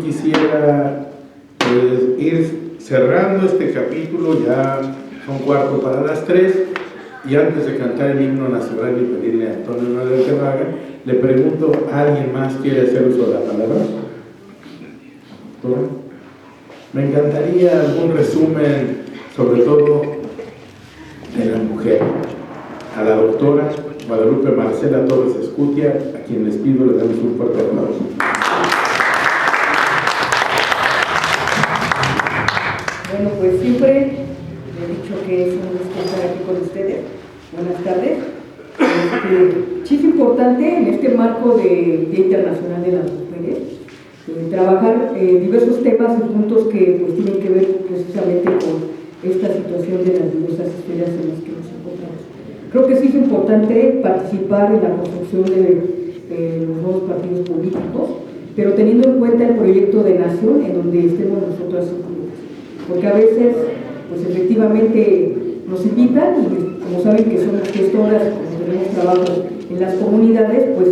Quisiera ir cerrando este capítulo, ya son 3:15, y antes de cantar el himno nacional y pedirle a Antonio Madero que lo haga, le pregunto, ¿alguien más quiere hacer uso de la palabra? ¿Doctora? Me encantaría algún resumen, sobre todo de la mujer. A la doctora Guadalupe Marcela Torres Escutia, a quien les pido le damos un fuerte aplauso. Bueno, pues siempre he dicho que es un gusto estar aquí con ustedes. Buenas tardes. Sí es importante en este marco de Día Internacional de las Mujeres trabajar diversos temas y puntos que pues tienen que ver precisamente con esta situación de las diversas esferas en las que nos encontramos. Creo que sí es importante participar en la construcción de los nuevos partidos políticos, pero teniendo en cuenta el proyecto de nación en donde estemos nosotros incluidos. Porque a veces, pues efectivamente nos invitan y como saben que somos gestoras, como tenemos trabajo en las comunidades, pues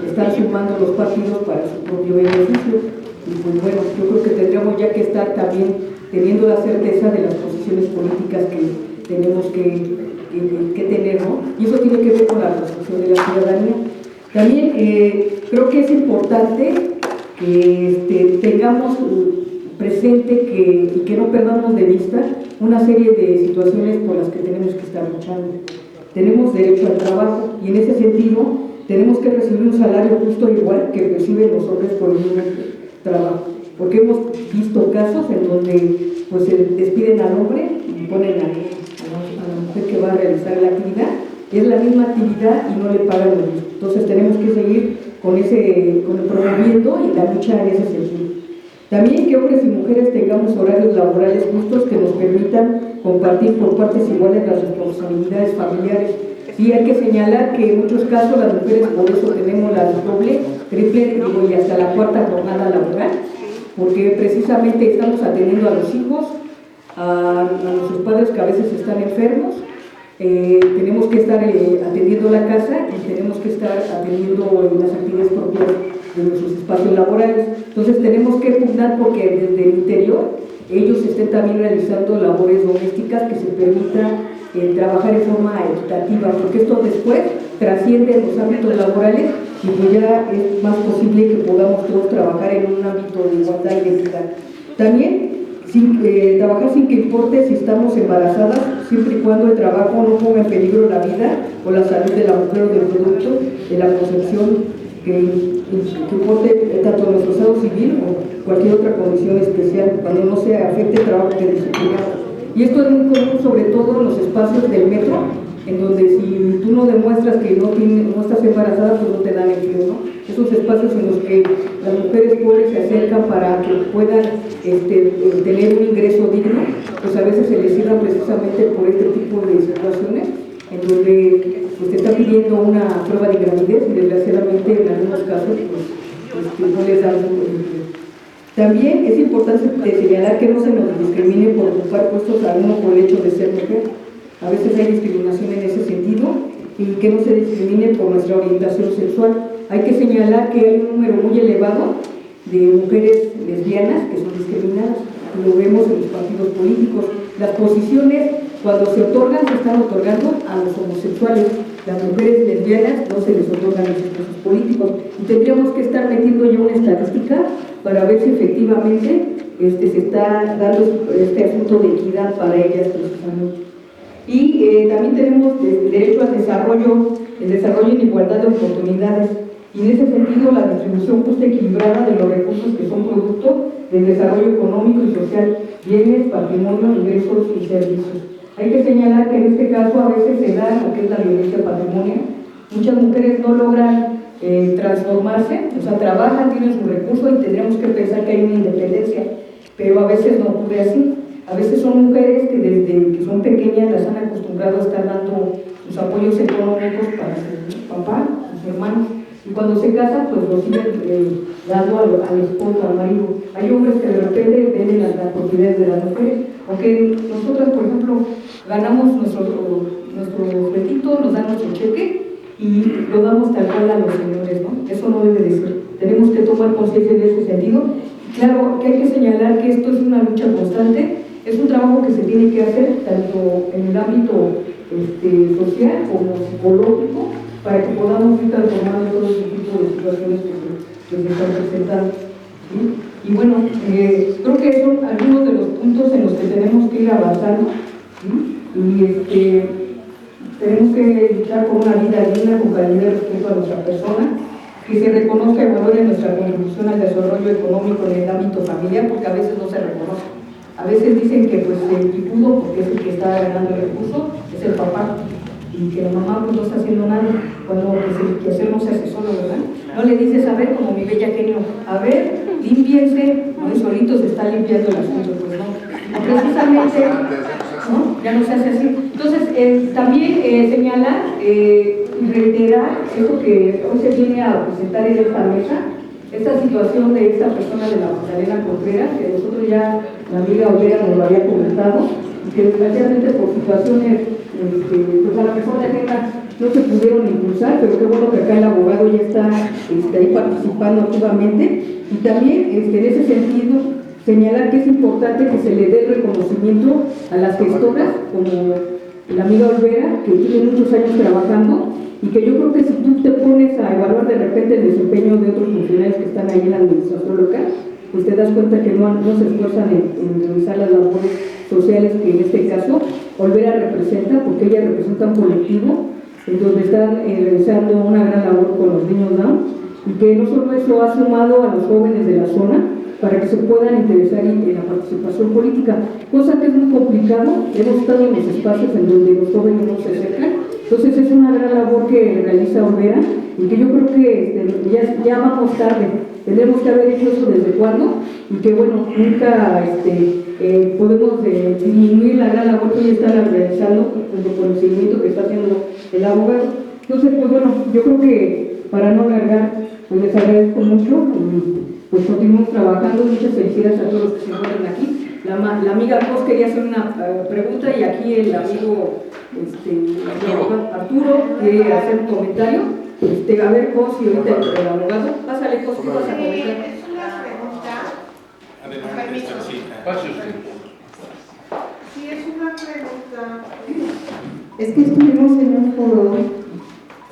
están sumando los partidos para su propio beneficio. Y pues bueno, yo creo que tendríamos ya que estar también teniendo la certeza de las posiciones políticas que tenemos que tener, ¿no? Y eso tiene que ver con la construcción de la ciudadanía. También creo que es importante que tengamos presente y que no perdamos de vista una serie de situaciones por las que tenemos que estar luchando. Tenemos derecho al trabajo y en ese sentido tenemos que recibir un salario justo igual que perciben los hombres por el mismo trabajo, porque hemos visto casos en donde pues se despiden al hombre y ponen a la mujer que va a realizar la actividad, es la misma actividad y no le pagan lo mismo. Entonces tenemos que seguir con el promoviendo y la lucha en ese sentido. También que hombres y mujeres tengamos horarios laborales justos que nos permitan compartir por partes iguales las responsabilidades familiares. Sí, hay que señalar que en muchos casos las mujeres por eso tenemos la doble, triple y hasta la cuarta jornada laboral, porque precisamente estamos atendiendo a los hijos, a nuestros padres que a veces están enfermos, tenemos que estar atendiendo la casa y tenemos que estar atendiendo las actividades propias de nuestros espacios laborales. Entonces tenemos que pugnar porque desde el interior ellos estén también realizando labores domésticas que se permita trabajar de forma equitativa, porque esto después trasciende los ámbitos laborales y pues ya es más posible que podamos todos trabajar en un ámbito de igualdad y de equidad. También trabajar sin que importe si estamos embarazadas, siempre y cuando el trabajo no ponga en peligro la vida o la salud de la mujer o del producto de la concepción que importe tanto en nuestro estado civil o cualquier otra condición especial, cuando no se afecte el trabajo de disciplina. Y esto es muy común sobre todo en los espacios del metro, en donde si tú no demuestras que no estás embarazada, pues no te dan empleo, ¿no? Esos espacios en los que las mujeres pobres se acercan para que puedan tener un ingreso digno, pues a veces se les cierran precisamente por este tipo de situaciones, en donde pues, te está pidiendo una prueba de gravidez y desgraciadamente en algunos casos pues, no les dan empleo. También es importante señalar que no se nos discrimine por ocupar puestos alguno por el hecho de ser mujer. A veces hay discriminación en ese sentido y que no se discrimine por nuestra orientación sexual. Hay que señalar que hay un número muy elevado de mujeres lesbianas que son discriminadas. Lo vemos en los partidos políticos. Las posiciones, cuando se otorgan, se están otorgando a los homosexuales. Las mujeres lesbianas no se les otorgan los espacios políticos. Y tendríamos que estar metiendo ya una estadística para ver si efectivamente se está dando este asunto de equidad para ellas precisamente. Y también tenemos derecho al desarrollo, el desarrollo en igualdad de oportunidades. Y en ese sentido, la distribución justa y equilibrada de los recursos que son producto del desarrollo económico y social, bienes, patrimonio, ingresos y servicios. Hay que señalar que en este caso a veces se da lo que es la violencia patrimonial. Muchas mujeres no logran transformarse, o sea, trabajan, tienen sus recursos y tendríamos que pensar que hay una independencia, pero a veces no ocurre así. A veces son mujeres que desde que son pequeñas las han acostumbrado a estar dando sus apoyos económicos para su papá, sus hermanos, y cuando se casan, pues lo siguen dando al esposo, al marido. Hay hombres que de repente venden las propiedades de las mujeres, aunque nosotras, por ejemplo, ganamos nuestro retito, nos dan nuestro cheque y lo damos tal cual a los señores, ¿no? Eso no debe de ser. Tenemos que tomar conciencia en ese sentido Claro que hay que señalar que esto es una lucha constante, es un trabajo que se tiene que hacer tanto en el ámbito social como psicológico para que podamos ir transformando todo ese tipo de situaciones que se están presentando. ¿Sí? Y bueno, creo que son algunos de los puntos en los que tenemos que ir avanzando, ¿sí? Y tenemos que luchar por una vida digna, con calidad de respeto a nuestra persona, que se reconozca y valore nuestra contribución al desarrollo económico en el ámbito familiar, porque a veces no se reconoce. A veces dicen que pues, el tributo, porque es el que está ganando el recurso, es el papá, y que la mamá pues, no está haciendo nada, cuando el quehacer no se hace solo, ¿verdad? No le dices, a ver, como mi bella genio, a ver, límpiense, no, y solito se está limpiando el asunto, pues no. Precisamente, ¿no? Ya no se hace así. Entonces, también señalar y reiterar eso que hoy se viene a presentar en esta mesa, esta situación de esta persona de la Magdalena Contreras, que nosotros ya, la amiga Olvera nos lo había comentado, y que desgraciadamente por situaciones, pues a lo mejor de agenda no se pudieron impulsar, pero qué bueno que acá el abogado ya está ahí participando activamente, y también en ese sentido señalar que es importante que se le dé el reconocimiento a las gestoras, como la amiga Olvera, que tiene muchos años trabajando, y que yo creo que si tú te pones a evaluar de repente el desempeño de otros funcionarios que están ahí en la administración local, pues te das cuenta que no se esfuerzan en realizar las labores sociales que en este caso Olvera representa, porque ella representa un colectivo en donde están realizando una gran labor con los niños Down, y que no solo eso ha sumado a los jóvenes de la zona para que se puedan interesar en la participación política, cosa que es muy complicado. Hemos estado en los espacios en donde los jóvenes no se acercan, entonces es una gran labor que realiza Olvera, y que yo creo que ya vamos tarde, tenemos que haber hecho eso desde cuándo, y que bueno, nunca podemos disminuir la gran labor que ella está realizando con el seguimiento que está haciendo el abogado. Entonces, pues bueno, yo creo que para no alargar, pues les agradezco mucho, y pues continuamos trabajando. Muchas felicidades a todos los que se encuentran aquí. La amiga Cos quería hacer una pregunta, y aquí el amigo Arturo quiere hacer un comentario. A ver, Cos, y ahorita el abogado, pásale, Cos, ¿qué vas a comentar? Es una pregunta. Adelante, Pase usted. Sí, es una pregunta. Es que estuvimos en un foro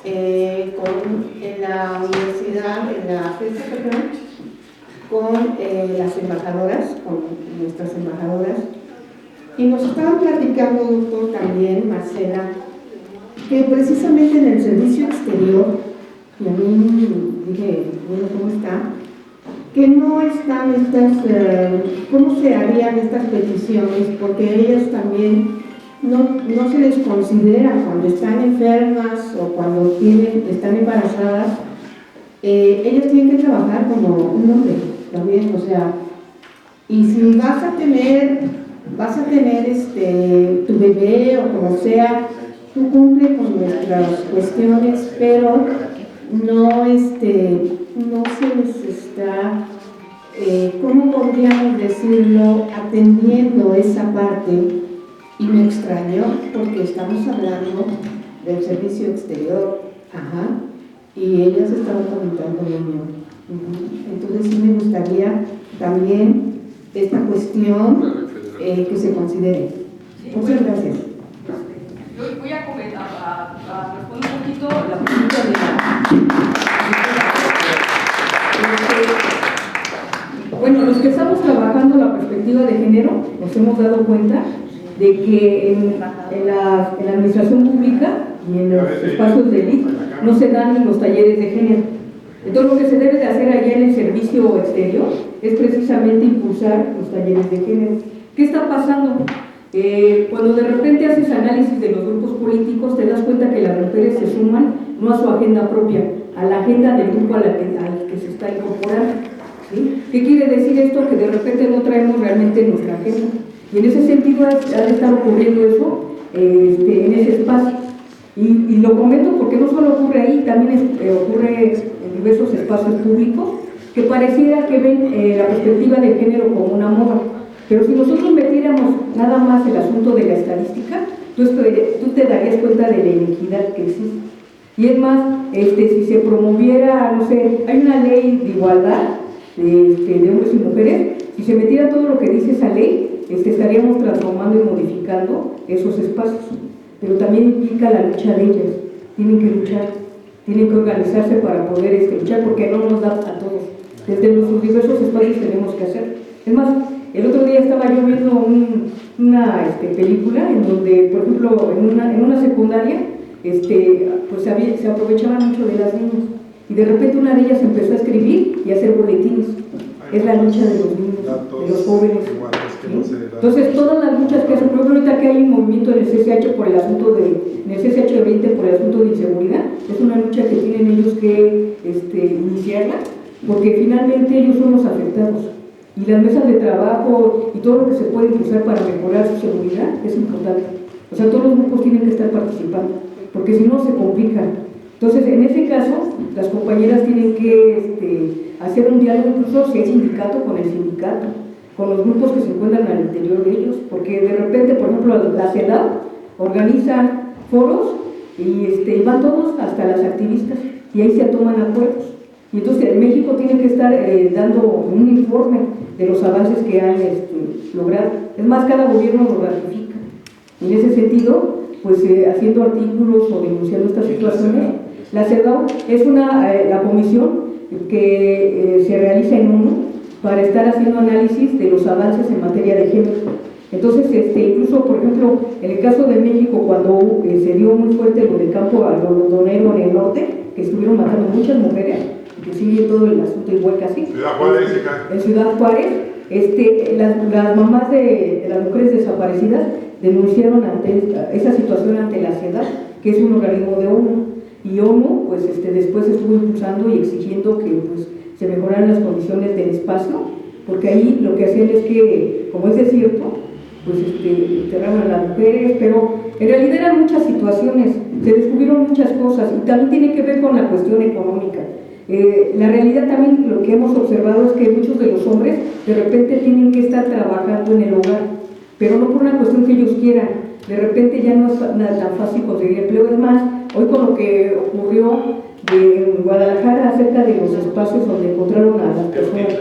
en la universidad, en la FESA, con las embajadoras, con nuestras embajadoras, y nos estaban platicando, doctor, también, Marcela, que precisamente en el servicio exterior, y a mí dije, bueno, ¿cómo está? Que no están ¿cómo se harían estas peticiones? Porque ellas también no se les considera cuando están enfermas o cuando están embarazadas, ellas tienen que trabajar como un hombre también, o sea, y si vas a tener tu bebé o como sea, tú cumple con nuestras cuestiones, pero no se les está, ¿cómo podríamos decirlo?, atendiendo esa parte. Y me extrañó porque estamos hablando del servicio exterior, y ellas estaban comentando lo mismo. Entonces sí me gustaría también esta cuestión que se considere. Muchas gracias. Yo voy a comentar, a responder un poquito la pregunta bueno, los que estamos trabajando la perspectiva de género nos hemos dado cuenta de que en la administración pública y en los espacios de élite no se dan los talleres de género. Entonces lo que se debe de hacer allá en el servicio exterior es precisamente impulsar los talleres de género. ¿Qué está pasando? Cuando de repente haces análisis de los grupos políticos, te das cuenta que las mujeres se suman no a su agenda propia, a la agenda del grupo al que se está incorporando. ¿Sí? ¿Qué quiere decir esto? Que de repente no traemos realmente nuestra agenda. Y en ese sentido ha de estar ocurriendo eso en ese espacio. Y lo comento porque no solo ocurre ahí, también ocurre en diversos espacios públicos que pareciera que ven la perspectiva de género como una moda. Pero si nosotros metiéramos nada más el asunto de la estadística, tú te darías cuenta de la inequidad que existe. Y es más, si se promoviera, no sé, hay una ley de igualdad de hombres y mujeres, si se metiera todo lo que dice esa ley, estaríamos transformando y modificando esos espacios. Pero también implica la lucha de ellas, tienen que luchar, tienen que organizarse para poder luchar, porque no nos da a todos. Desde nuestros diversos espacios tenemos que hacer. Es más, el otro día estaba yo viendo una película en donde, por ejemplo, en una secundaria, pues se aprovechaban mucho de las niñas, y de repente una de ellas empezó a escribir y a hacer boletines. Es la lucha de los niños, de los jóvenes. ¿Sí? Entonces, todas las luchas que hacen, por ejemplo, ahorita que hay un movimiento en el CCH por el asunto en el CCH de Oriente por el asunto de inseguridad, es una lucha que tienen ellos que iniciarla, porque finalmente ellos son los afectados. Y las mesas de trabajo y todo lo que se puede impulsar para mejorar su seguridad es importante. O sea, todos los grupos tienen que estar participando, porque si no se complican. Entonces, en ese caso, las compañeras tienen que hacer un diálogo, incluso si hay sindicato, con el sindicato, con los grupos que se encuentran al interior de ellos, porque de repente, por ejemplo, la CEDAW organiza foros y van todos hasta las activistas, y ahí se toman acuerdos. Y entonces México tiene que estar dando un informe de los avances que han logrado. Es más, cada gobierno lo ratifica. En ese sentido, pues haciendo artículos o denunciando estas situaciones, la CEDAW es la comisión que se realiza en ONU para estar haciendo análisis de los avances en materia de género. Entonces, incluso, por ejemplo, en el caso de México, cuando se dio muy fuerte lo del campo algodonero en el norte, que estuvieron matando muchas mujeres, que sigue todo el asunto igual casi. Ciudad Juárez, en Ciudad Juárez, las mamás de las mujeres desaparecidas denunciaron ante esa situación ante la CEDAW, que es un organismo de ONU, y ONU pues después estuvo impulsando y exigiendo que pues se mejoraran las condiciones del espacio, porque ahí lo que hacían es que, como es desierto, pues enterraban a las mujeres, pero en realidad eran muchas situaciones, se descubrieron muchas cosas, y también tiene que ver con la cuestión económica. La realidad también, lo que hemos observado es que muchos de los hombres de repente tienen que estar trabajando en el hogar, pero no por una cuestión que ellos quieran. De repente ya no es nada tan fácil conseguir empleo. Es más, hoy con lo que ocurrió en Guadalajara acerca de los espacios donde encontraron a las personas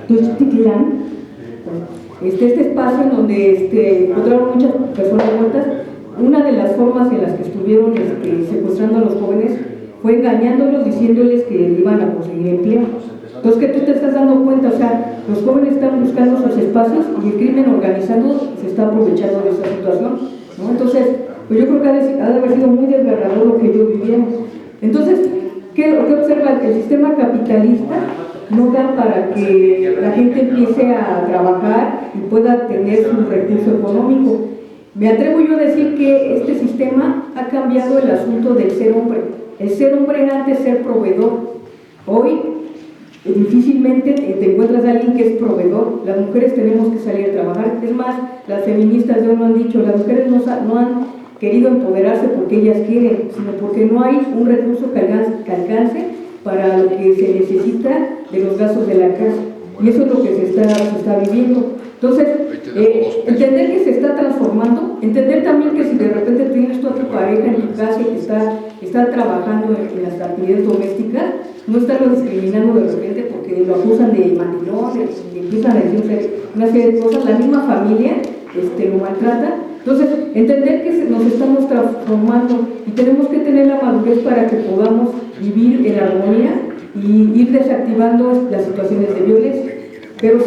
Tuxtitlán, este espacio en donde encontraron muchas personas muertas. Una de las formas en las que estuvieron secuestrando a los jóvenes fue engañándolos, diciéndoles que iban a conseguir empleo. Entonces, que tú te estás dando cuenta, o sea, los jóvenes están buscando sus espacios y el crimen organizado se está aprovechando de esa situación, ¿no? Entonces, pues yo creo que ha de haber sido muy desgarrador lo que ellos vivieron. Entonces, ¿qué observa? El sistema capitalista no da para que la gente empiece a trabajar y pueda tener su recurso económico. Me atrevo yo a decir que este sistema ha cambiado el asunto del ser hombre. El ser hombre era antes ser proveedor. Hoy difícilmente te encuentras a alguien que es proveedor. Las mujeres tenemos que salir a trabajar. Es más, las feministas de hoy no han dicho, las mujeres no han querido empoderarse porque ellas quieren, sino porque no hay un recurso que alcance para lo que se necesita de los gastos de la casa. Y eso es lo que se está viviendo. Entonces, entender que se está transformando, entender también que si de repente tienes tú a tu pareja en tu casa y que está trabajando en las actividades domésticas, no estarlo discriminando de repente porque lo acusan de mandilón, y empiezan a decir una serie de cosas, la misma familia lo maltrata. Entonces, entender que nos estamos transformando y tenemos que tener la madurez para que podamos vivir en armonía y ir desactivando las situaciones de violencia.